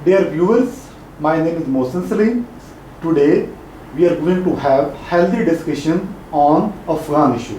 Dear viewers, my name is Mohsin Salim. Today we are going to have healthy discussion on Afghan issue.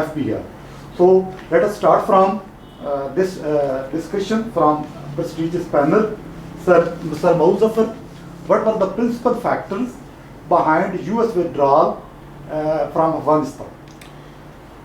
FBR. So let us start from this discussion from prestigious panel. Sir Mou Zafar, what were the principal factors behind US withdrawal from Afghanistan?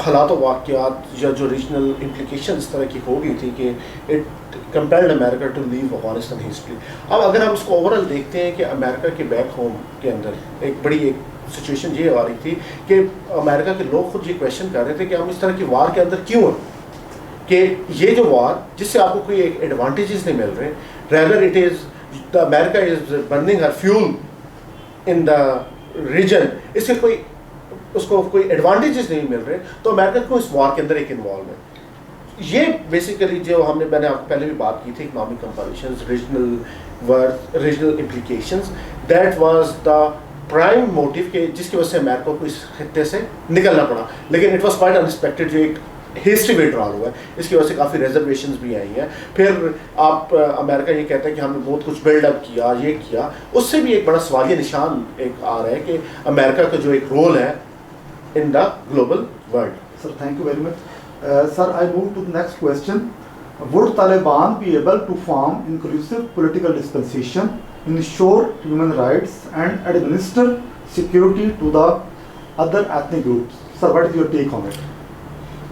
حالات و واقعات یا جو regional implication اس طرح کی ہو گئی تھی کہ it compelled America to leave Afghanistan history. اب اگر ہم اس کو اوور آل دیکھتے ہیں کہ امریکہ کے بیک ہوم کے اندر ایک بڑی سچویشن یہ آ رہی تھی کہ امریکہ کے لوگ خود یہ کویشچن کر رہے تھے کہ ہم اس طرح کی وار کے اندر کیوں ہیں, کہ یہ جو وار جس سے آپ کو کوئی ایک ایڈوانٹیجز نہیں مل رہے, rather it is America is burning her fuel in the region, اس سے اس کو کوئی ایڈوانٹیجز نہیں مل رہے, تو امریکہ کو اس وار کے اندر ایک انوالو ہے. یہ بیسیکلی جو میں نے آپ کو پہلے بھی بات کی تھی, economic compulsions, regional worth, regional implications, that was the prime motive کہ جس کی وجہ سے امریکہ کو اس خطے سے نکلنا پڑا. لیکن اٹ واز کوائٹ انسپیکٹڈ, جو ایک ہسٹری وڈرال ہوا ہے, اس کی وجہ سے کافی ریزرویشنز بھی آئی ہیں. پھر آپ امریکہ یہ کہتا ہے کہ ہم نے بہت کچھ بلڈ اپ کیا, یہ کیا, اس سے بھی ایک بڑا سوالیہ نشان ایک آ رہا ہے کہ امریکہ کا جو ایک رول ہے in the global world. Sir, thank you very much. Sir, I move to the next question. Would Taliban be able to form inclusive political dispensation, ensure human rights and administer security to the other ethnic groups? Sir, what is your take on it?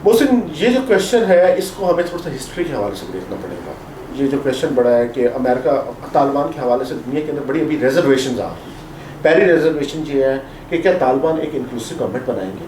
محسن, یہ جو question ہے اس کو ہمیں تھوڑا سا history کے حوالے سے دیکھنا پڑے گا. یہ جو کویشچن بڑا ہے کہ امریکہ طالبان کے حوالے سے دنیا کے اندر بڑی ابھی ریزرویشنز آ رہی ہیں. پہلی ریزرویشن یہ ہے کہ کیا طالبان ایک انکلوسیو گورنمنٹ بنائیں گے,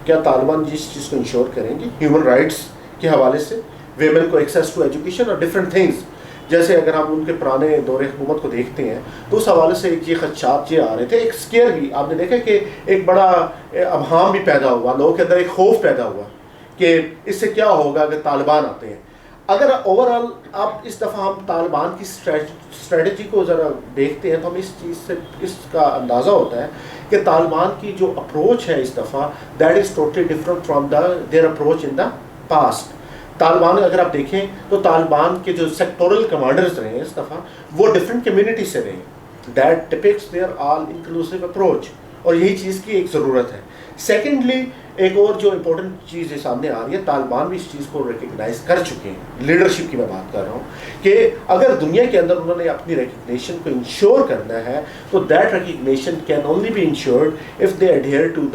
کیا طالبان جس چیز کو انشور کریں گے ہیومن رائٹس کے حوالے سے, ویمن کو ایکسیس ٹو ایجوکیشن اور ڈفرینٹ تھنگس. جیسے اگر ہم ان کے پرانے دور حکومت کو دیکھتے ہیں تو اس حوالے سے ایک یہ خدشات یہ آ رہے تھے, ایک اسکیئر بھی آپ نے دیکھا کہ ایک بڑا ابہام بھی پیدا ہوا, لوگوں کے اندر ایک خوف پیدا ہوا کہ اس سے کیا ہوگا اگر طالبان آتے ہیں. اگر اوور آل آپ اس دفعہ ہم طالبان کی اسٹریٹجی کو ذرا دیکھتے ہیں تو ہم اس چیز سے اس کا اندازہ ہوتا ہے کہ طالبان کی جو اپروچ ہے اس دفعہ that is totally different from their approach in the past. طالبان اگر آپ دیکھیں تو طالبان کے جو سیکٹورل کمانڈرز رہے ہیں اس دفعہ وہ ڈفرینٹ کمیونٹی سے رہے ہیں. That depicts their all inclusive approach, اور یہی چیز کی ایک ضرورت ہے. سیکنڈلی ایک اور جو امپورٹنٹ چیز سامنے آ رہی ہے, طالبان بھی اس چیز کو ریکگنائز کر چکے ہیں, لیڈرشپ کی میں بات کر رہا ہوں, کہ اگر دنیا کے اندر انہوں نے اپنی ریکگنیشن کو انشور کرنا ہے تو that recognition can only be ensured if they adhere to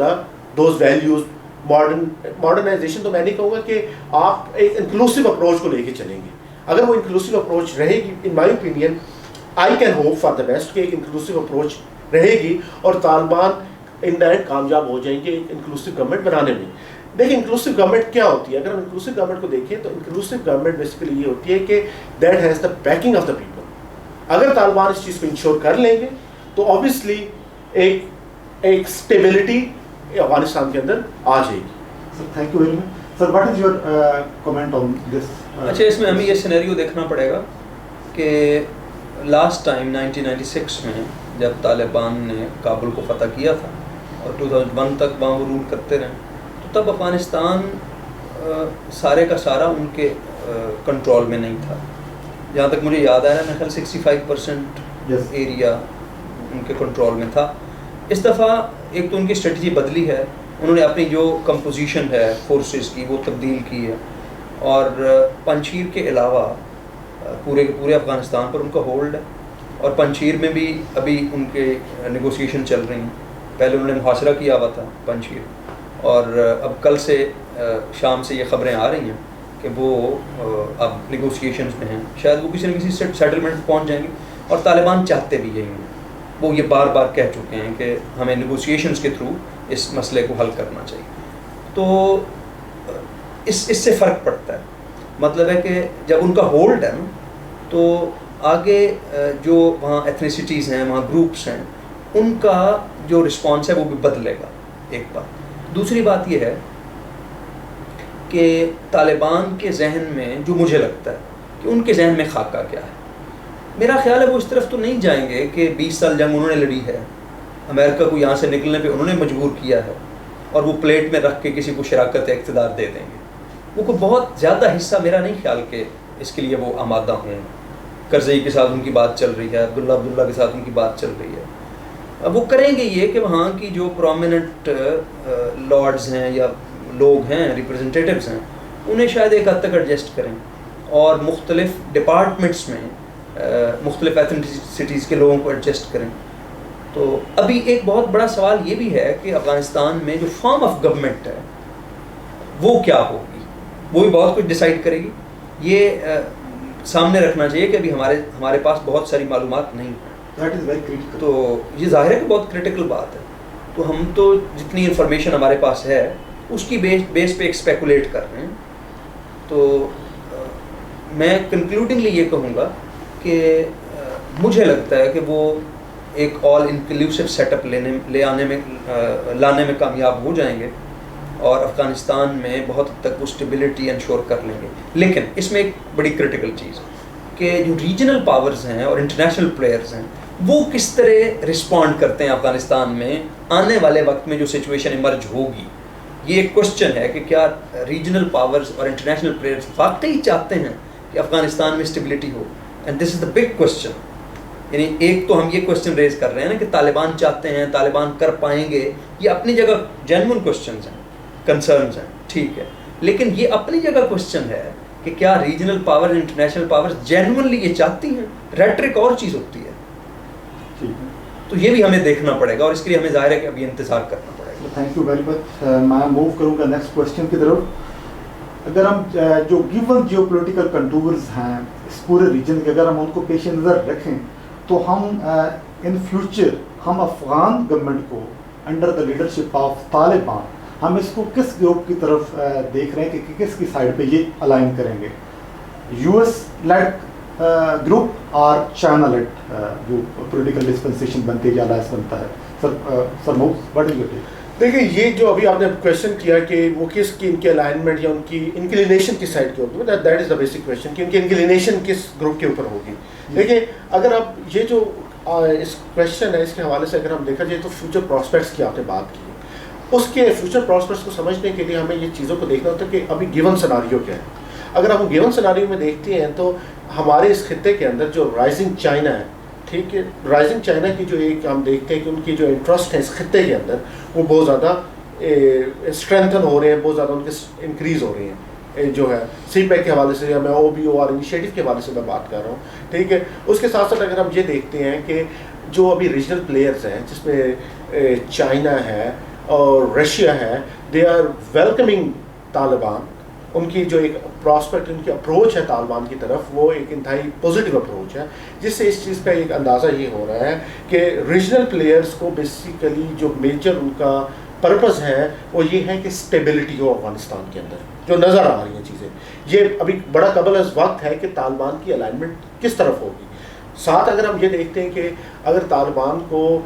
those values. Modernization تو میں نہیں کہوں گا کہ آپ ایک انکلوسیو اپروچ کو لے کے چلیں گے. اگر وہ انکلوسیو اپروچ رہے گی, in my opinion I can hope for the best کہ ایک انکلوسیو اپروچ رہے گی اور طالبان انڈائریکٹ کامیاب ہو جائیں گے ایک انکلوسیو گورنمنٹ بنانے میں. دیکھیں انکلوسیو گورنمنٹ کیا ہوتی ہے, اگر ہم انکلوسیو گورنمنٹ کو دیکھیں تو انکلوسیو گورنمنٹ بیسیکلی یہ ہوتی ہے کہ that has the backing of the people. اگر طالبان اس چیز کو انشور کر لیں گے تو آبویسلی ایک اسٹیبلٹی افغانستان کے اندر آ جائے گی. Sir thank you very much. Sir what is your comment on this? اچھا, اس میں ہمیں یہ سینیریو دیکھنا پڑے گا کہ لاسٹ ٹائم 1996 میں جب طالبان نے کابل کو فتح کیا تھا اور 2001 تک وہاں وہ رول کرتے رہے, تو تب افغانستان سارے کا سارا ان کے کنٹرول میں نہیں تھا. جہاں تک مجھے یاد آ رہا ہے میرے خیال 65% ایریا ان کے کنٹرول میں تھا. اس دفعہ ایک تو ان کی اسٹریٹجی بدلی ہے, انہوں نے اپنی جو کمپوزیشن ہے فورسز کی وہ تبدیل کی ہے, اور پنچیر کے علاوہ پورے کے پورے افغانستان پر ان کا ہولڈ ہے. اور پنچیر میں بھی ابھی ان کے نیگوسیشن چل رہی ہیں. پہلے انہوں نے محاصرہ کیا ہوا تھا پنچیر, اور اب کل سے شام سے یہ خبریں آ رہی ہیں کہ وہ اب نیگوسیشنز میں ہیں, شاید وہ کسی نہ کسی سیٹلمنٹ پہنچ جائیں گے. اور طالبان چاہتے بھی یہی ہیں, وہ یہ بار بار کہہ چکے ہیں کہ ہمیں نیگوسیشنز کے تھرو اس مسئلے کو حل کرنا چاہیے. تو اس سے فرق پڑتا ہے. مطلب ہے کہ جب ان کا ہولڈ ہے نا تو آگے جو وہاں ایتھنیسٹیز ہیں, وہاں گروپس ہیں, ان کا جو رسپانس ہے وہ بھی بدلے گا. ایک بات. دوسری بات یہ ہے کہ طالبان کے ذہن میں جو مجھے لگتا ہے کہ ان کے ذہن میں خاکہ کیا ہے, میرا خیال ہے وہ اس طرف تو نہیں جائیں گے کہ 20 سال جنگ انہوں نے لڑی ہے, امریکہ کو یہاں سے نکلنے پہ انہوں نے مجبور کیا ہے, اور وہ پلیٹ میں رکھ کے کسی کو شراکت اقتدار دے دیں گے. وہ کوئی بہت زیادہ حصہ میرا نہیں خیال کہ اس کے لیے وہ آمادہ ہوں. کرزئی کے ساتھ ان کی بات چل رہی ہے, عبداللہ کے ساتھ ان کی بات چل رہی ہے. اب وہ کریں گے یہ کہ وہاں کی جو پرومیننٹ لارڈز ہیں یا لوگ ہیں, ریپرزنٹیٹیوز ہیں, انہیں شاید ایک حد تک ایڈجسٹ کریں, اور مختلف ڈپارٹمنٹس میں مختلف ایتھنیسٹیز کے لوگوں کو ایڈجسٹ کریں. تو ابھی ایک بہت بڑا سوال یہ بھی ہے کہ افغانستان میں جو فارم آف گورنمنٹ ہے وہ کیا ہوگی، وہ بھی بہت کچھ ڈیسائیڈ کرے گی. یہ سامنے رکھنا چاہیے کہ ابھی ہمارے پاس بہت ساری معلومات نہیں ہیں. That is very critical. تو یہ ظاہر ہے کہ بہت کرٹیکل بات ہے. تو ہم تو جتنی انفارمیشن ہمارے پاس ہے اس کی بیس پہ ایک اسپیکولیٹ کر رہے ہیں. تو میں کنکلوڈنگلی یہ کہوں گا کہ مجھے لگتا ہے کہ وہ ایک آل انکلوسیو سیٹ اپ لانے میں کامیاب ہو جائیں گے اور افغانستان میں بہت حد تک وہ اسٹیبلٹی انشور کر لیں گے. لیکن اس میں ایک بڑی کرٹیکل چیز کہ جو ریجنل پاورز ہیں اور انٹرنیشنل پلیئرز ہیں وہ کس طرح رسپونڈ کرتے ہیں افغانستان میں آنے والے وقت میں جو سچویشن ایمرج ہوگی. یہ ایک کوشچن ہے کہ کیا ریجنل پاورز اور انٹرنیشنل پلیئرز واقعی چاہتے ہیں کہ افغانستان میں stability who. And this is the big question. یعنی ایک تو ہم یہ کوشچن ریز کر رہے ہیں نا کہ طالبان چاہتے ہیں، طالبان کر پائیں گے، یہ اپنی جگہ جینوئن کوشچنز ہیں، کنسرنز ہیں، ٹھیک ہے. لیکن یہ اپنی جگہ کوشچن ہے کہ کیا regional power international powers genuinely یہ چاہتی ہیں. ریٹرک اور چیز ہوتی ہے. تو یہ بھی ہمیں دیکھنا پڑے گا اور اس کے لیے ہمیں ظاہر ہے کہ ابھی انتظار کرنا پڑے گا. Thank you very much. میں موو کروں گا نیکسٹ کوشچن کی طرف. اگر ہم جو گیون جیو پولیٹیکل کنٹورز ہیں اس پورے ریجن کے اگر ہم ان کو پیش نظر رکھیں تو ہم ان فیوچر ہم افغان گورنمنٹ کو under the leadership of Taliban ہم اس کو کس گروپ کی طرف دیکھ رہے ہیں کہ کس کی سائڈ پہ یہ الائن کریں گے؟ یو ایس لیڈ گروپ اور چائنا لیڈ جو پولیٹیکل ڈسپنسیشن بنتی ہے یا الائنس بنتا ہے؟ سر موز واٹ از یور ٹیک؟ دیکھیں یہ جو ابھی آپ نے کویشچن کیا کہ وہ کس کی ان کی الائنمنٹ یا ان کی انکلینیشن کس سائڈ کی ہوگی، that is the basic question کہ ان کی انکلینیشن کس گروپ کے اوپر ہوگی. دیکھیں اگر آپ یہ جو اس کویشچن ہے اس کے حوالے سے اگر ہم دیکھا جائے تو فیوچر پراسپیکٹس کی آپ نے بات کی ہے. اس کے فیوچر پراسپیکٹس کو سمجھنے کے لیے ہمیں یہ چیزوں کو دیکھنا ہوتا ہے کہ ابھی گیون سناریو کیا ہے. اگر ہم گیون سناریو میں دیکھتے ہیں تو ہمارے اس خطے کے اندر جو رائزنگ چائنا ہے، ٹھیک ہے، رائزنگ چائنا کی جو ایک ہم دیکھتے ہیں کہ ان کی جو انٹرسٹ ہے اس خطے کے اندر وہ بہت زیادہ اسٹرینتھن ہو رہے ہیں، بہت زیادہ ان کے انکریز ہو رہے ہیں. جو ہے سی پیک کے حوالے سے یا میں O B O R initiative کے حوالے سے میں بات کر رہا ہوں، ٹھیک ہے. اس کے ساتھ ساتھ اگر ہم یہ دیکھتے ہیں کہ جو ابھی ریجنل پلیئرز ہیں جس میں چائنا ہے اور رشیا ہے، دے آر ویلکمنگ طالبان. ان کی جو ایک پراسپیکٹ ان کی اپروچ ہے طالبان کی طرف وہ ایک انتہائی پازیٹیو اپروچ ہے، جس سے اس چیز کا ایک اندازہ یہ ہو رہا ہے کہ ریجنل پلیئرز کو بیسیکلی جو میجر ان کا پرپز ہے وہ یہ ہے کہ اسٹیبلٹی ہو افغانستان کے اندر، جو نظر آ رہی ہیں چیزیں. یہ ابھی بڑا قبل از وقت ہے کہ طالبان کی الائنمنٹ کس طرف ہوگی. ساتھ اگر ہم یہ دیکھتے ہیں کہ اگر طالبان کو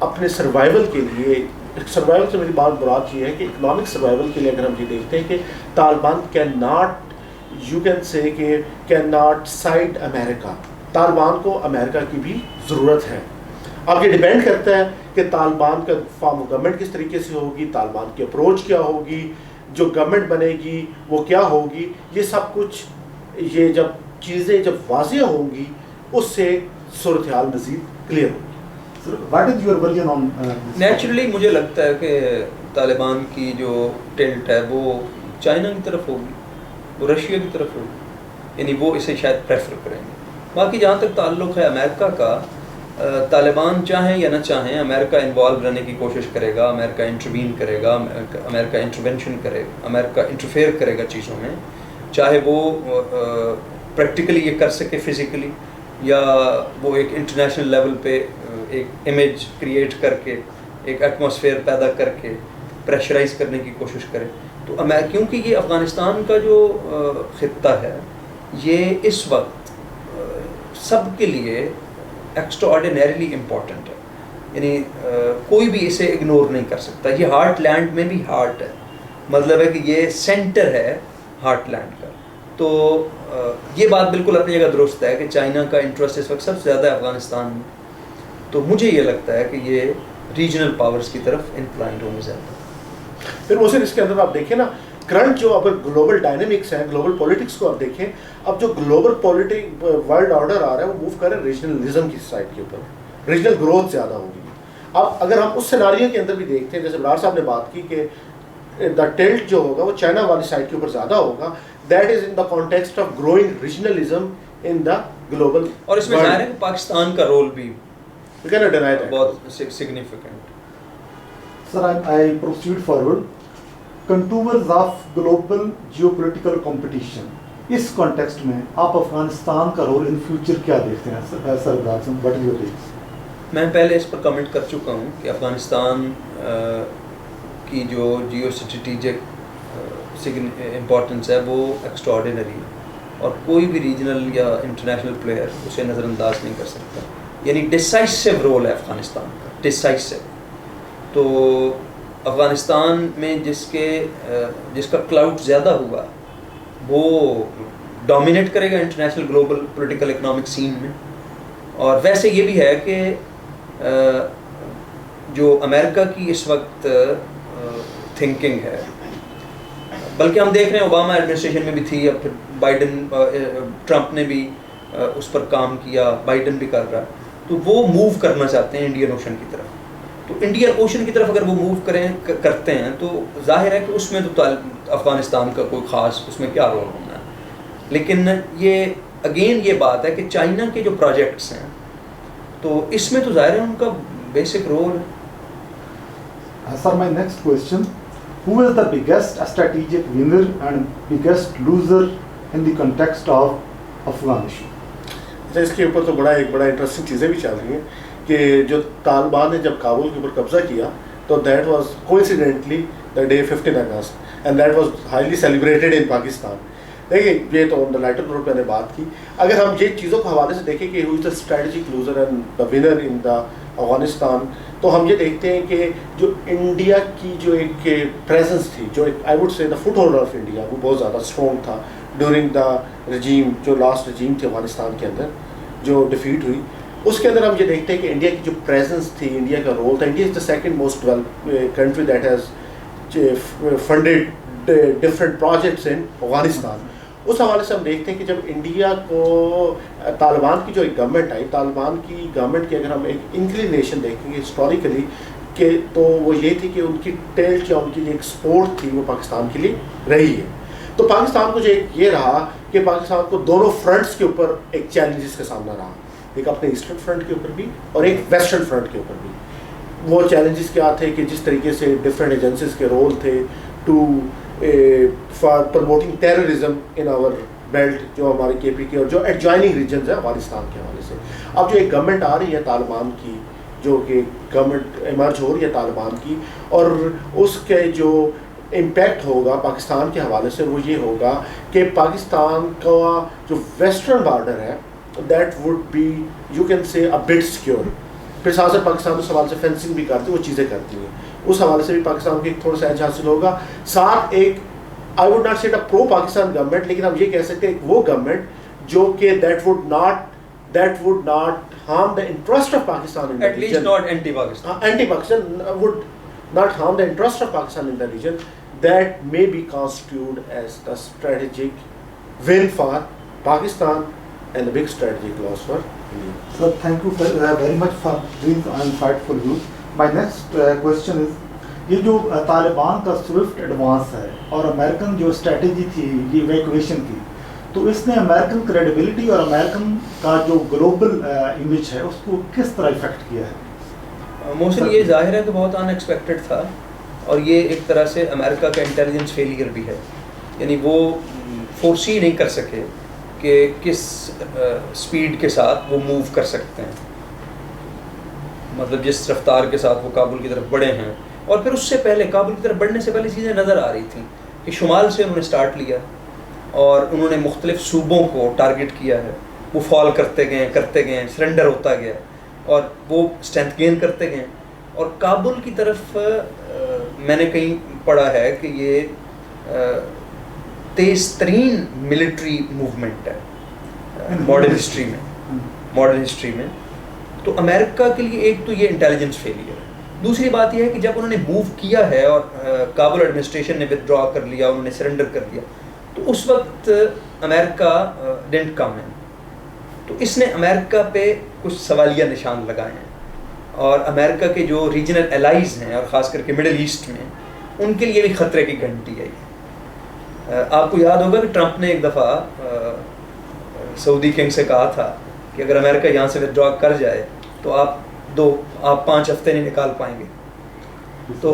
اپنے سروائیول کے لیے، سروائیول سے میری بات مراد یہ ہے کہ اکنامک سروائیول کے لیے اگر ہم یہ دیکھتے ہیں کہ Taliban can not, you can سے کہ کین ناٹ سائڈ امریکہ. طالبان کو امریکہ کی بھی ضرورت ہے. اب یہ ڈیپینڈ کرتا ہے کہ طالبان کا فارم آف گورنمنٹ کس طریقے سے ہوگی، طالبان کی اپروچ کیا ہوگی، جو گورنمنٹ بنے گی وہ کیا ہوگی. یہ سب کچھ یہ جب چیزیں جب واضح ہوں گی اس سے صورتحال مزید کلیئر ہوگی. What is your version on? Naturally مجھے لگتا ہے کہ طالبان کی جو ٹلٹ ہے وہ چائنا کی طرف ہوگی، وہ رشیا کی طرف ہوگی، یعنی وہ اسے شاید پریفر کریں گے. باقی جہاں تک تعلق ہے امریکہ کا، طالبان چاہیں یا نہ چاہیں امریکہ انوالو رہنے کی کوشش کرے گا، امریکہ انٹروین کرے گا، امریکہ انٹروینشن کرے گا، امریکہ انٹرفیئر کرے گا چیزوں میں، چاہے وہ پریکٹیکلی یہ کر سکے فزیکلی یا وہ ایک انٹرنیشنل لیول پہ ایک امیج کریٹ کر کے ایک ایٹماسفیئر پیدا کر کے پریشرائز کرنے کی کوشش کرے. تو کیونکہ یہ افغانستان کا جو خطہ ہے یہ اس وقت سب کے لیے ایکسٹرا آرڈینریلی امپورٹنٹ ہے. یعنی کوئی بھی اسے اگنور نہیں کر سکتا. یہ ہارٹ لینڈ میں بھی ہارٹ ہے، مطلب ہے کہ یہ سینٹر ہے ہارٹ لینڈ کا. تو یہ بات بالکل اپنی جگہ درست ہے کہ چائنا کا انٹرسٹ اس وقت سب سے زیادہ ہے افغانستان میں. تو مجھے یہ لگتا ہے کہ یہ ریجنل پاورز کی طرف انکلائنڈ ہوں گے زیادہ. پھر وہ اس کے اندر آپ دیکھیں نا کرنٹ جو اب گلوبل ڈائنامکس ہیں، گلوبل پولیٹکس کو آپ دیکھیں، اب جو گلوبل ورلڈ آرڈر آ رہا ہے وہ موو کر رہا ہے ریجنلزم کی سائڈ کے اوپر. ریجنل گروتھ زیادہ ہوگی. اب اگر ہم اس سیناریو کے اندر بھی دیکھتے ہیں، جیسے بلال صاحب نے بات کی کہ دا ٹلٹ جو ہوگا وہ چائنا والی سائڈ کے اوپر زیادہ ہوگا، that is in the context of growing regionalism in the global. اور اس میں ظاہر ہے کہ پاکستان کا رول بھی بہت significant. Sir, I proceed forward. Contours of global geo political competition, اس کانٹیکسٹ میں آپ افغانستان کا رول ان فیوچر کیا دیکھتے ہیں sir Azam? What your takes? میں پہلے اس پر کمنٹ کر چکا ہوں کہ افغانستان کی جو جیو اسٹریٹجک امپورٹنس ہے وہ ایکسٹراڈینری ہے، اور کوئی بھی ریجنل یا انٹرنیشنل پلیئر اسے نظر انداز نہیں کر سکتا. یعنی ڈسائسو رول ہے افغانستان کا، ڈسائسو. تو افغانستان میں جس کا کلاؤڈ زیادہ ہوا وہ ڈومینیٹ کرے گا انٹرنیشنل گلوبل پولیٹیکل اکنامک سین میں. اور ویسے یہ بھی ہے کہ جو امریکہ کی اس وقت تھنکنگ ہے، بلکہ ہم دیکھ رہے ہیں اوباما ایڈمنسٹریشن میں بھی تھی، اب پھر بائیڈن ٹرمپ نے بھی اس پر کام کیا، بائیڈن بھی کر رہا ہے، تو وہ موو کرنا چاہتے ہیں انڈین اوشن کی طرف. تو انڈین اوشن کی طرف اگر وہ موو کرتے ہیں تو ظاہر ہے کہ اس میں تو افغانستان کا کوئی خاص اس میں کیا رول ہونا ہے. لیکن یہ اگین یہ بات ہے کہ چائنا کے جو پروجیکٹس ہیں تو اس میں تو ظاہر ہے ان کا بیسک رول ہے. Sir my next question, who is the biggest strategic winner and biggest loser in the context of Afghan issue؟ اس کے اوپر تو ایک بڑا انٹرسٹنگ چیزیں بھی چل رہی ہیں کہ جو طالبان نے جب کابل کے اوپر قبضہ کیا تو that was coincidentally the day 15 August and that was highly celebrated in Pakistan. دیکھیے یہ تو آن دا لائٹر نوٹ میں نے بات کی. اگر ہم یہ چیزوں کے حوالے سے دیکھیں کہ who is the strategic loser and the winner in the Afghanistan, تو ہم یہ دیکھتے ہیں کہ جو انڈیا کی جو ایک پریزنس تھی، جو ایک I would say the foot holder of India, وہ بہت زیادہ اسٹرانگ تھا ڈیورنگ دا رجیم، جو لاسٹ رجیم تھی افغانستان کے اندر جو ڈیفیٹ ہوئی. اس کے اندر ہم یہ دیکھتے ہیں کہ انڈیا کی جو پریزنس تھی، انڈیا کا رول تھا. India is the second most developed country that has funded different projects in Afghanistan. اس حوالے سے ہم دیکھتے ہیں کہ جب انڈیا کو طالبان کی جو ایک گورنمنٹ آئی، طالبان کی گورنمنٹ کی اگر ہم ایک انکلینیشن دیکھیں گے ہسٹوریکلی کہ تو وہ یہ تھی کہ ان کی ٹیلٹ یا ان کی ایک سپورٹ تھی وہ پاکستان کے لیے رہی ہے. تو پاکستان کو جو ایک یہ رہا کہ پاکستان کو دونوں فرنٹس کے اوپر ایک چیلنجز کا سامنا رہا، ایک اپنے ایسٹرن فرنٹ کے اوپر بھی اور ایک ویسٹرن فرنٹ کے اوپر بھی. وہ چیلنجز کیا تھے کہ جس طریقے سے ڈفرینٹ ایجنسیز کے رول تھے to for promoting terrorism in our belt, جو ہمارے کے پی کے اور جو ایڈجوائننگ ریجنز ہیں افغانستان کے حوالے سے. اب جو ایک گورنمنٹ آ رہی ہے طالبان کی، جو کہ گورنمنٹ ایمرج ہو رہی ہے طالبان کی، اور اس کے جو امپیکٹ ہوگا پاکستان کے حوالے سے وہ یہ ہوگا کہ پاکستان کا جو ویسٹرن بارڈر ہے that would be you can say a but secure. پھر ساتھ ساتھ پاکستان اس حوالے سے فینسنگ بھی کرتی ہے، وہ چیزیں کرتی ہیں، اس حوالے سے بھی پاکستان کو ایک تھوڑا سا ایج حاصل ہوگا. ساتھ ایک آئی ووڈ ناٹ سے پرو پاکستان گورنمنٹ، لیکن ہم یہ کہہ سکتے ہیں وہ گورنمنٹ جو کہ that would not harm the interest of Pakistan in the region. At least not anti-Pakistan. Anti-Pakistan would not harm the interest of Pakistan in the region. That may be constituted as the strategic win for Pakistan and the big strategic loss for India. Sir, thank you very much for doing insightful views. My next question is, یہ جو طالبان کا Swift advance ہے اور American جو strategy تھی یہ evacuation کی، تو اس نے امریکن کریڈیبلٹی اور امریکن کا جو گلوبل امیج ہے اس کو کس طرح افیکٹ کیا ہے؟ محسن یہ ظاہر ہے کہ بہت ان ایکسپیکٹڈ تھا، اور یہ ایک طرح سے امریکہ کا انٹیلیجنس فیلئر بھی ہے. یعنی وہ فورسی نہیں کر سکے کہ کس سپیڈ کے ساتھ وہ موو کر سکتے ہیں، مطلب جس رفتار کے ساتھ وہ کابل کی طرف بڑھے ہیں. اور پھر اس سے پہلے کابل کی طرف بڑھنے سے پہلے چیزیں نظر آ رہی تھیں کہ شمال سے انہوں نے سٹارٹ لیا اور انہوں نے مختلف صوبوں کو ٹارگٹ کیا ہے، وہ فال کرتے گئے، سرنڈر ہوتا گیا اور وہ اسٹرینتھ گین کرتے گئے. اور کابل کی طرف میں نے کہیں پڑھا ہے کہ یہ تیز ترین ملٹری موومنٹ ہے ماڈرن ہسٹری میں. تو امریکہ کے لیے ایک تو یہ انٹیلیجنس فیلئر ہے. دوسری بات یہ ہے کہ جب انہوں نے موو کیا ہے اور کابل ایڈمنسٹریشن نے ودرا کر لیا، انہوں نے سرنڈر کر دیا، تو اس وقت امریکہ ڈنٹ کم ان. تو اس نے امریکہ پہ کچھ سوالیہ نشان لگائے ہیں، اور امریکہ کے جو ریجنل الائز ہیں اور خاص کر کے مڈل ایسٹ میں ان کے لیے بھی خطرے کی گھنٹی ہے. آپ کو یاد ہوگا کہ ٹرمپ نے ایک دفعہ سعودی کنگ سے کہا تھا کہ اگر امریکہ یہاں سے ودرا کر جائے تو آپ 5 ہفتے نہیں نکال پائیں گے. تو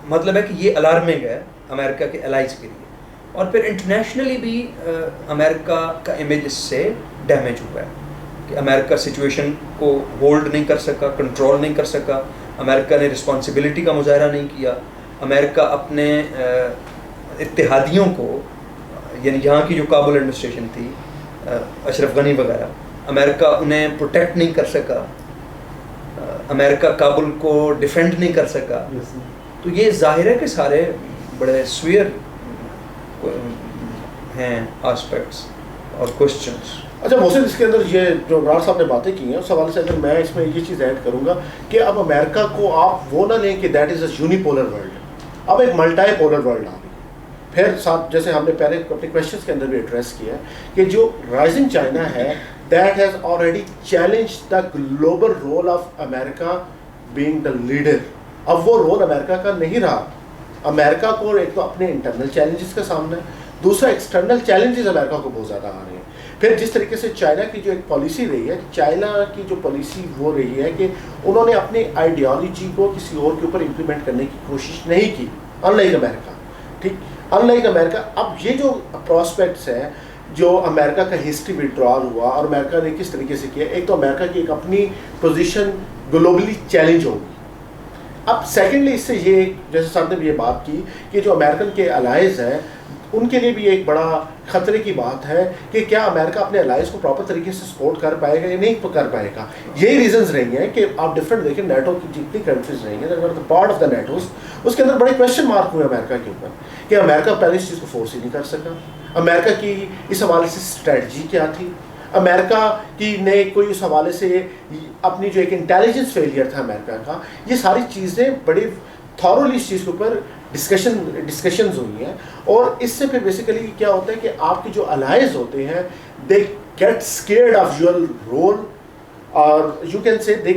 مطلب ہے کہ یہ الارمنگ ہے امریکہ کے الائز کے لیے. اور پھر انٹرنیشنلی بھی امریکہ کا امیج اس سے ڈیمیج ہوا ہے کہ امریکہ سچویشن کو ہولڈ نہیں کر سکا, کنٹرول نہیں کر سکا, امریکہ نے رسپانسبلٹی کا مظاہرہ نہیں کیا, امریکہ اپنے اتحادیوں کو, یعنی یہاں کی جو کابل ایڈمنسٹریشن تھی, اشرف غنی وغیرہ, امریکہ انہیں پروٹیکٹ نہیں کر سکا, امریکہ کابل کو ڈیفینڈ نہیں کر سکا. تو یہ ظاہر ہے کہ سارے بڑے سویئر ہیں آسپیکٹس اور کوشچنس. اچھا محسن, اس کے اندر یہ جو عمران صاحب نے باتیں کی ہیں اس حوالے سے اگر میں اس میں یہ چیز ایڈ کروں گا کہ اب امریکہ کو آپ وہ نہ لیں کہ that is a unipolar world, اب ایک ملٹائی پولر ورلڈ آ گئی. پھر ساتھ جیسے ہم نے پہلے اپنے کویشچنس کے اندر بھی ایڈریس کیا ہے کہ جو رائزنگ چائنا ہے that has already challenge the global role of America being the leader. اب وہ رول امریکہ کا نہیں رہا. امریکہ کو ایک تو اپنے انٹرنل چیلنجز کا سامنا ہے, دوسرا ایکسٹرنل چیلنجز امریکہ کو بہت زیادہ آ رہے ہیں. پھر جس طریقے سے چائنا کی جو ایک پالیسی رہی ہے, چائنا کی جو پالیسی وہ رہی ہے کہ انہوں نے اپنی آئیڈیالوجی کو کسی اور کے اوپر امپلیمنٹ کرنے کی کوشش نہیں کی, ان لائک امریکہ. ٹھیک, ان لائک امریکہ. اب یہ جو پراسپیکٹس ہیں جو امریکہ کا ہسٹری وڈرال ہوا اور امریکہ نے کس طریقے سے کیا, ایک تو امریکہ کی ایک اپنی پوزیشن گلوبلی چیلنج ہوگی. اب سیکنڈلی اس سے یہ جیسے صاحب نے بھی یہ بات کی کہ جو امریکن کے الائز ہیں ان کے لیے بھی ایک بڑا خطرے کی بات ہے کہ کیا امریکہ اپنے الائز کو پراپر طریقے سے سپورٹ کر پائے گا یا نہیں کر پائے گا. یہی ریزنز رہی ہیں کہ آپ ڈفرینٹ دیکھیں, نیٹو کی جتنی کنٹریز رہی ہیں پارٹ آف دا نیٹوز, اس کے اندر بڑے کویشچن مارک ہوئے امریکہ کے اوپر کہ امریکہ پہلے اس چیز کو فورس ہی نہیں کر سکا. امریکہ کی اس حوالے سے اسٹریٹجی کیا تھی, امریکہ کی نے کوئی اس حوالے سے اپنی جو ایک انٹیلیجنس فیلئر تھا امریکہ کا, یہ ساری چیزیں بڑی تھورولی اس چیز کے اوپر ڈسکشنز ہوئی ہیں. اور اس سے پھر بیسیکلی کیا ہوتا ہے کہ آپ کے جو الائز ہوتے ہیں they get scared of your role, اور you can say they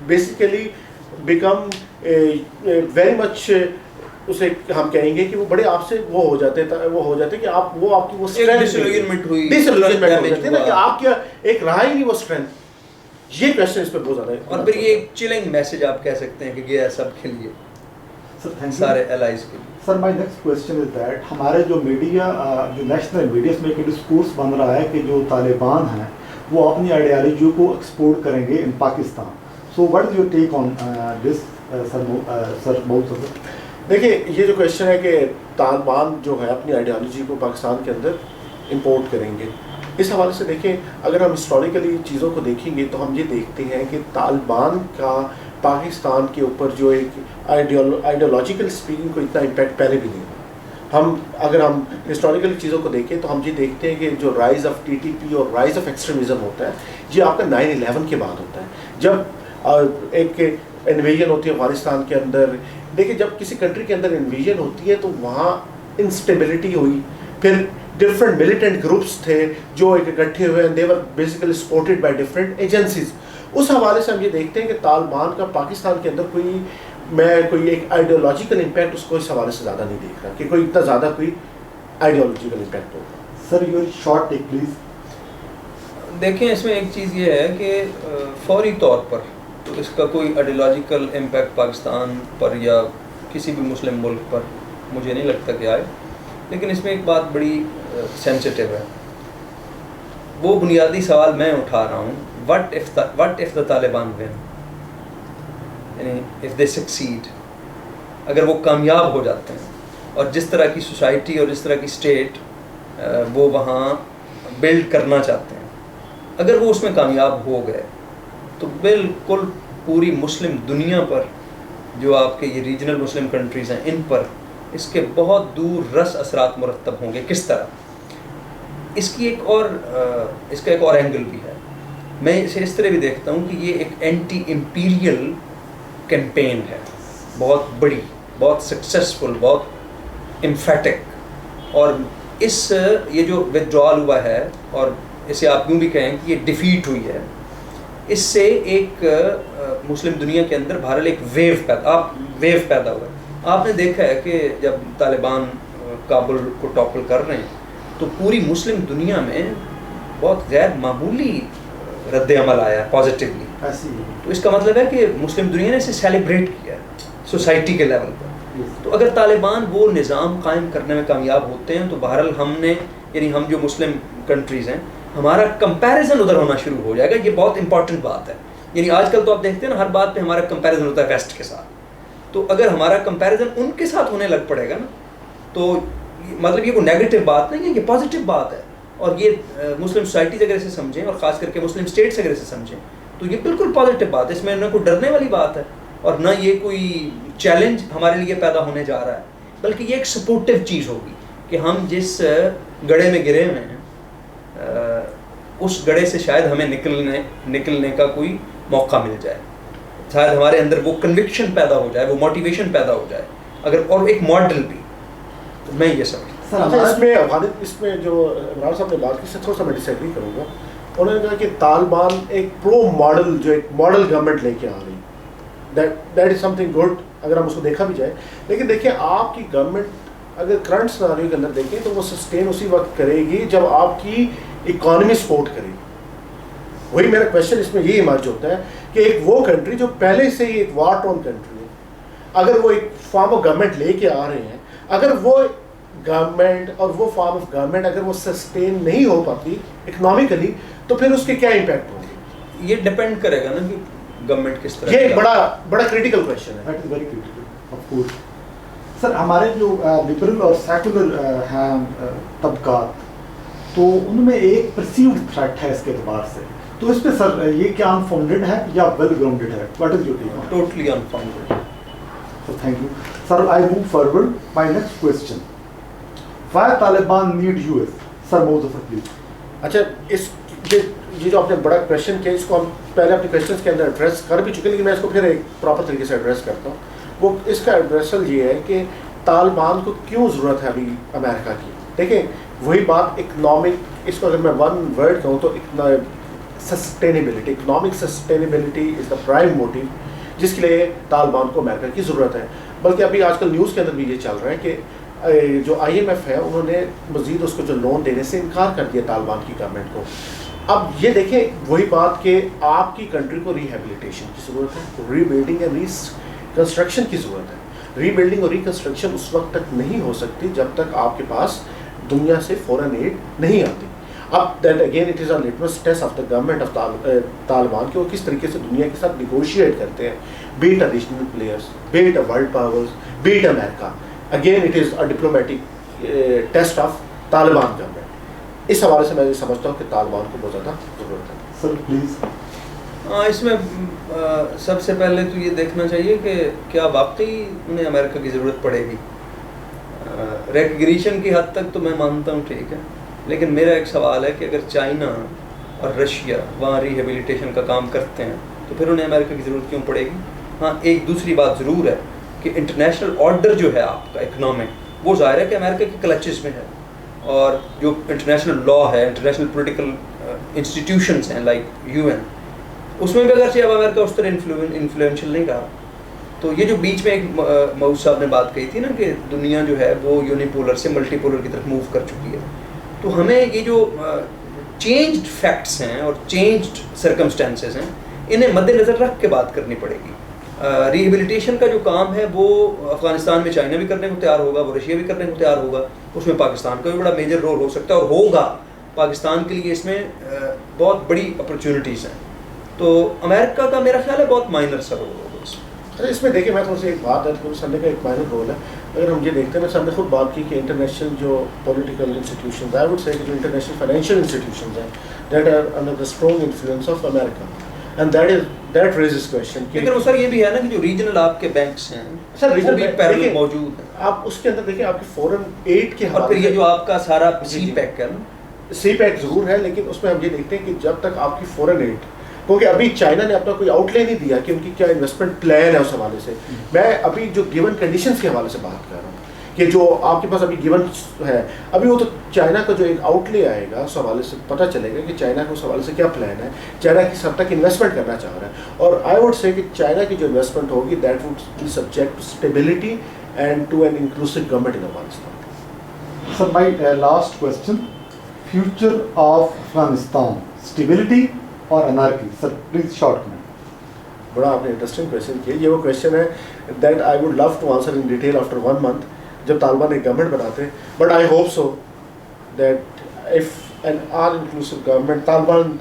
basically become very much, اسے ہم کہیں گے کہ وہ بڑے آپ سے وہ ہو جاتے کہ آپ کی وہ ڈسلوجنمنٹ ہو جاتی ہے نا کہ آپ کیا ایک رہا ہی نہیں وہ اسٹرینتھ. یہ کویشچن اس پہ بہت زیادہ ہے. اور پھر یہ ایک چلنگ میسج آپ کہہ سکتے ہیں کہ گیا سب کے لیے, سارے الائز کے لیے. Sir my next question is that ہمارے جو میڈیا, جو نیشنل میڈیا میں ایک ڈسکورس بن رہا ہے کہ جو طالبان ہیں وہ اپنی آئیڈیالوجی کو ایکسپورٹ کریں گے in Pakistan. So what is your take on this sir Mohsin? دیکھیے یہ جو کویشچن ہے کہ طالبان جو ہے اپنی آئیڈیالوجی کو پاکستان کے اندر امپورٹ کریں گے, اس حوالے سے دیکھیں اگر ہم ہسٹوریکلی چیزوں کو دیکھیں گے تو ہم یہ دیکھتے ہیں کہ طالبان کا پاکستان کے اوپر جو ایک آئیڈیالوجیکل اسپیکنگ کو اتنا امپیکٹ پہلے بھی نہیں ہوا. اگر ہم ہسٹوریکل چیزوں کو دیکھیں تو ہم یہ دیکھتے ہیں کہ جو rise of T T P اور رائز آف ایکسٹریمزم ہوتا ہے یہ آپ کا 9/11 کے بعد ہوتا ہے, جب ایک انویژن ہوتی ہے افغانستان کے اندر. دیکھیں جب کسی کنٹری کے اندر انویژن ہوتی ہے تو وہاں انسٹیبلٹی ہوئی, پھر ڈفرینٹ ملیٹنٹ گروپس تھے جو ایک اکٹھے ہوئے, they were basically supported by different agencies. اس حوالے سے ہم یہ دیکھتے ہیں کہ طالبان کا پاکستان کے اندر کوئی ایک آئیڈیالوجیکل امپیکٹ اس کو اس حوالے سے زیادہ نہیں دیکھ رہا کہ کوئی اتنا زیادہ کوئی آئیڈیالوجیکل امپیکٹ ہوگا. سر یور شارٹ ٹیک پلیز. دیکھیں اس میں ایک چیز یہ ہے کہ فوری طور پر تو اس کا کوئی آئیڈیالوجیکل امپیکٹ پاکستان پر یا کسی بھی مسلم ملک پر مجھے نہیں لگتا کہ آئے, لیکن اس میں ایک بات بڑی سینسٹیو ہے. وہ بنیادی سوال میں اٹھا رہا ہوں, what if the Taliban win, یعنی if they succeed, اگر وہ کامیاب ہو جاتے ہیں اور جس طرح کی سوسائٹی اور جس طرح کی اسٹیٹ وہ وہاں بلڈ کرنا چاہتے ہیں, اگر وہ اس میں کامیاب ہو گئے تو بالکل پوری مسلم دنیا پر جو آپ کے یہ ریجنل مسلم کنٹریز ہیں ان پر اس کے بہت دور رس اثرات مرتب ہوں گے. کس طرح؟ اس کا ایک اور اینگل بھی ہے. میں اسے اس طرح بھی دیکھتا ہوں کہ یہ ایک اینٹی امپیریل کیمپین ہے, بہت بڑی, بہت سکسیسفل, بہت امفیٹک. اور یہ جو وتھڈرال ہوا ہے اور اسے آپ یوں بھی کہیں کہ یہ ڈیفیٹ ہوئی ہے, اس سے ایک مسلم دنیا کے اندر بہرحال ایک ویو پیدا ہوا ہے. آپ نے دیکھا ہے کہ جب طالبان کابل کو ٹاپل کر رہے ہیں تو پوری مسلم دنیا میں بہت غیر معمولی رد عمل آیا پازیٹیولی. تو اس کا مطلب ہے کہ مسلم دنیا نے اسے سیلیبریٹ کیا ہے سوسائٹی کے لیول پر. تو اگر طالبان وہ نظام قائم کرنے میں کامیاب ہوتے ہیں تو بہرحال ہم نے یعنی ہم جو مسلم کنٹریز ہیں ہمارا کمپیریزن ادھر ہونا شروع ہو جائے گا. یہ بہت امپورٹنٹ بات ہے. یعنی آج کل تو آپ دیکھتے ہیں نا ہر بات پہ ہمارا کمپیریزن ہوتا ہے ویسٹ کے ساتھ. تو اگر ہمارا کمپیریزن ان کے ساتھ ہونے لگ پڑے گا نا تو مطلب یہ وہ نیگیٹو بات نہیں ہے, یہ پازیٹیو بات ہے. اور یہ مسلم سوسائٹیز اگر اسے سمجھیں اور خاص کر کے مسلم اسٹیٹس اگر اسے سمجھیں تو یہ بالکل پازیٹیو بات ہے. اس میں نہ کوئی ڈرنے والی بات ہے اور نہ یہ کوئی چیلنج ہمارے لیے پیدا ہونے جا رہا ہے, بلکہ یہ ایک سپورٹیو چیز ہوگی کہ ہم جس گڑھے میں گرے ہوئے ہیں اس گڑھے سے شاید ہمیں نکلنے کا کوئی موقع مل جائے, شاید ہمارے اندر وہ کنوکشن پیدا ہو جائے, وہ موٹیویشن پیدا ہو جائے اگر, اور ایک ماڈل بھی. تو میں یہ سمجھتا ہوں. اس میں جو عمران صاحب نے بات کی سے تھوڑا سا میں ڈس ایگری کروں گا. انہوں نے کہا کہ طالبان ایک پرو ماڈل جو ایک ماڈل گورنمنٹ لے کے آ رہی, that is some thing good اگر ہم اس کو دیکھا بھی جائے. لیکن دیکھیں آپ کی گورنمنٹ اگر کرنٹ سناریو کے اندر دیکھیں تو وہ سسٹین اسی وقت کرے گی جب آپ کی اکانومی سپورٹ کرے گی. وہی میرا کویشچن اس میں یہ ایمرج ہوتا ہے کہ ایک وہ کنٹری جو پہلے سے ہی ایک وار ٹون کنٹری ہے, اگر وہ ایک فارم آف گورنمنٹ لے کے آ رہے ہیں, اگر وہ گورنمنٹ اور وہ فارم آف گورنمنٹ اگر وہ سسٹین نہیں ہو پاتی اکنامکلی تو پھر اس کے کیا امپیکٹ ہوں گے؟ یہ ڈپینڈ کرے گا نا کہ گورنمنٹ کس طرح. یہ ایک بڑا کریٹیکل کویشچن ہے. That is very critical of course. Sir ہمارے جو لبرل اور سیکولر ہیں طبقات, تو ان میں ایک پرسیوڈ تھریٹ ہے اس کے اعتبار سے, تو اس پہ سر یہ کیا انفاؤنڈیڈ ہے یا ویل گراؤنڈیڈ ہے؟ What is your take on? Totally unfounded. So thank you. Sir, I move forward. My next question. Why Taliban need US? Sir, Muzaffar, please. اچھا, اس یہ جو آپ نے بڑا کویشچن کیا اس کو ہم پہلے اپنے کویشچنس کے اندر ایڈریس کر بھی چکے, لیکن میں اس کو پھر ایک پراپر طریقے سے ایڈریس کرتا ہوں. وہ اس کا ایڈریسل یہ ہے کہ طالبان کو کیوں ضرورت ہے ابھی امریکہ کی. دیکھیں وہی بات اکنامک, اس کو اگر میں ون ورڈ کہوں تو سسٹینیبلٹی, اکنامک سسٹینیبلٹی از دا پرائم موٹیو جس کے لیے طالبان کو امریکہ کی ضرورت ہے. بلکہ ابھی آج کل نیوز کے اندر بھی یہ چل رہا ہے کہ جو آئی ایم ایف ہے انہوں نے مزید اس کو جو لون دینے سے انکار کر دیا طالبان کی گورنمنٹ کو. اب یہ دیکھیں وہی بات کہ آپ کی کنٹری کو ریہیبلیٹیشن کی ضرورت ہے, ری بلڈنگ اینڈ ریکنسٹرکشن کی ضرورت ہے. ری بلڈنگ اور ریکنسٹرکشن اس وقت تک نہیں ہو سکتی جب تک آپ کے پاس دنیا سے فورن ایڈ نہیں آتی. اب that again it is a litmus test of the government of Taliban کہ وہ کس طریقے سے دنیا کے ساتھ نیگوشیٹ کرتے ہیں, be it additional players, be it world powers, be it America. Again it is a diplomatic test of Taliban government. اس حوالے سے میں یہ سمجھتا ہوں کہ طالبان کو بہت زیادہ ضرورت ہے. Sir please. اس میں سب سے پہلے تو یہ دیکھنا چاہیے کہ کیا واقعی انہیں امریکہ کی ضرورت پڑے گی. ریکگنیشن کی حد تک تو میں مانتا ہوں ٹھیک ہے, لیکن میرا ایک سوال ہے کہ اگر چائنا اور رشیا وہاں ریہیبلیٹیشن کا کام کرتے ہیں تو پھر انہیں امریکہ کی ضرورت کیوں پڑے گی. ہاں ایک دوسری بات ضرور ہے کہ انٹرنیشنل آرڈر جو ہے آپ کا اکنامک وہ ظاہر ہے کہ امریکہ کے کلچز میں ہے, اور جو انٹرنیشنل لا ہے, انٹرنیشنل پولیٹیکل انسٹیٹیوشنس ہیں لائک UN, اس میں بھی اگرچہ اب امریکہ اس طرح انفلوئنشل نہیں رہا. تو یہ جو بیچ میں ایک مؤز صاحب نے بات کہی تھی نا کہ دنیا جو ہے وہ یونیپولر سے ملٹی پولر کی طرف موو کر چکی ہے, تو ہمیں یہ جو چینجڈ فیکٹس ہیں اور چینجڈ سرکمسٹانسز ہیں انہیں مد نظر رکھ کے بات کرنی پڑے گی. ریہیبلیٹیشن کا جو کام ہے وہ افغانستان میں چائنا بھی کرنے کو تیار ہوگا, وہ رشیا بھی کرنے کو تیار ہوگا, اس میں پاکستان کا بھی بڑا میجر رول ہو سکتا ہے اور ہوگا. پاکستان کے لیے اس میں بہت بڑی اپرچونیٹیز ہیں. تو امریکہ کا میرا خیال ہے بہت مائنر سا رول ہوگا اس میں. اس میں دیکھیں میں تھوڑا سا ایک بات ہے کہ سنڈے کا ایک مائنر رول ہے. اگر ہم یہ دیکھتے ہیں نا, سر نے خود بات کی کہ انٹرنیشنل جو political institutions I would say کہ جو انٹرنیشنل فائنینشیل انسٹیٹیوشنز ہیں that are under the strong influence of America, and that raises question. لیکن وہ سر یہ بھی ہے نا کہ جو ریجنل آپ کے بینکس ہیں سر وہ بھی پیرل موجود ہیں. آپ اس کے اندر دیکھیں آپ کی فورن ایڈ کے اور پھر یہ جو آپ کا سارا سی پیک ہے نا, سی پیک ضرور ہے, لیکن اس میں ہم یہ دیکھتے ہیں کہ جب تک آپ کی فورن ایڈ, کیونکہ ابھی چائنا نے اپنا کوئی آؤٹ لے نہیں دیا کہ ان کی کیا انویسٹمنٹ پلان ہے اس حوالے سے. میں ابھی جو گیون کنڈیشنز کے حوالے سے بات کر رہا ہوں کہ جو آپ کے پاس ابھی گیون ہے, ابھی وہ تو چائنا کا جو ایک آؤٹ لے آئے گا اس حوالے سے پتہ چلے گا کہ چائنا کا اس حوالے سے کیا پلان ہے, چائنا کس حد تک انویسٹمنٹ کرنا چاہ رہا ہے. اور آئی وڈ سے کہ چائنا کی جو انویسٹمنٹ ہوگی that would be subject to stability and to an inclusive government in Afghanistan. Sir my last question, future of Afghanistan, stability اور انارکی. سر پلیز شارٹ میں. بڑا آپ نے انٹرسٹنگ کویشچن کیا. یہ وہ کویشچن ہے that I would love to answer in detail after 1 month جب طالبان ایک گورنمنٹ بناتے ہیں. But I hope so that if an all-inclusive government, Taliban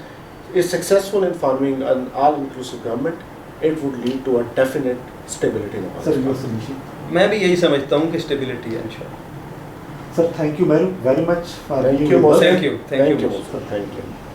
is successful in forming an all-inclusive government, it would lead to a definite stability in Sir, Afghanistan. your submission. میں بھی یہی سمجھتا ہوں کہ اسٹیبلٹی ہے انشاءاللہ. Sir, thank you very much for Thank being you, with us. Mohsen. Thank you. Thank you, Mohsen. Thank you.